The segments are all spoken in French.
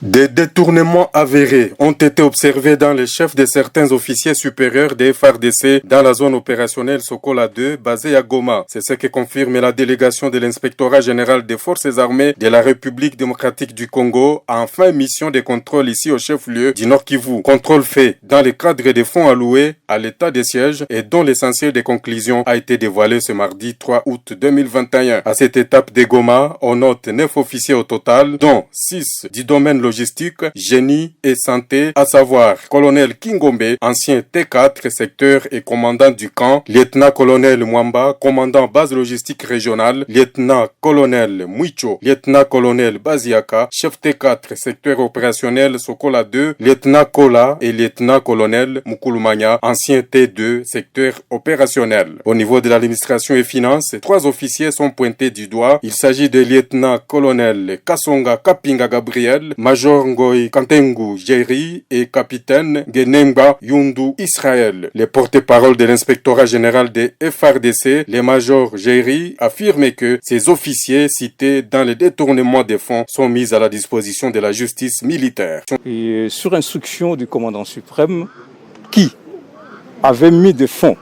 Des détournements avérés ont été observés dans les chefs de certains officiers supérieurs des FARDC dans la zone opérationnelle Sokola 2 basée à Goma. C'est ce que confirme la délégation de l'inspectorat général des forces armées de la République démocratique du Congo en fin mission de contrôle ici au chef-lieu du Nord Kivu. Contrôle fait dans le cadre des fonds alloués à l'état de siège et dont l'essentiel des conclusions a été dévoilé ce mardi 3 août 2021. À cette étape de Goma, on note 9 officiers au total, dont 6 du domaine logistique, génie et santé, à savoir colonel Kingombe, ancien T4 secteur et commandant du camp, lieutenant-colonel Mwamba, commandant base logistique régionale, lieutenant-colonel Mwicho, lieutenant-colonel Baziaka, chef T4 secteur opérationnel Sokola 2, lieutenant Kola et lieutenant-colonel Mukulumanya, ancien T2 secteur opérationnel. Au niveau de l'administration et finances, 3 officiers sont pointés du doigt. Il s'agit de lieutenant-colonel Kasonga Kapinga Gabriel, Major Ngoy Kantengu Jerry et capitaine Genemba Yundu Israël. Les porte-parole de l'inspectorat général des FARDC, les majors Jerry, affirment que ces officiers cités dans les détournements des fonds sont mis à la disposition de la justice militaire. Et sur instruction du commandant suprême qui avait mis des fonds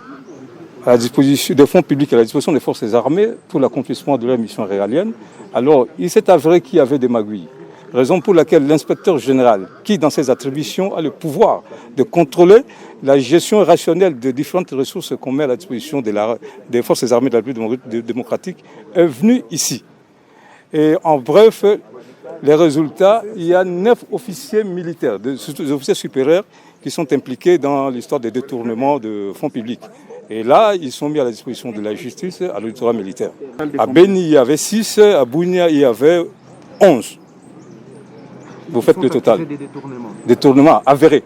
à la disposition des fonds publics à la disposition des forces armées pour l'accomplissement de leur mission régalienne, alors il s'est avéré qu'il y avait des magouilles. Raison pour laquelle l'inspecteur général, qui dans ses attributions a le pouvoir de contrôler la gestion rationnelle de différentes ressources qu'on met à la disposition des forces armées de la République démocratique, est venu ici. Et en bref, les résultats, il y a 9 officiers militaires, des officiers supérieurs qui sont impliqués dans l'histoire des détournements de fonds publics. Et là, ils sont mis à la disposition de la justice à l'auditorat militaire. À Beni, il y avait 6, à Bounia, il y avait 11. Vous faites le total. Détournements avérés.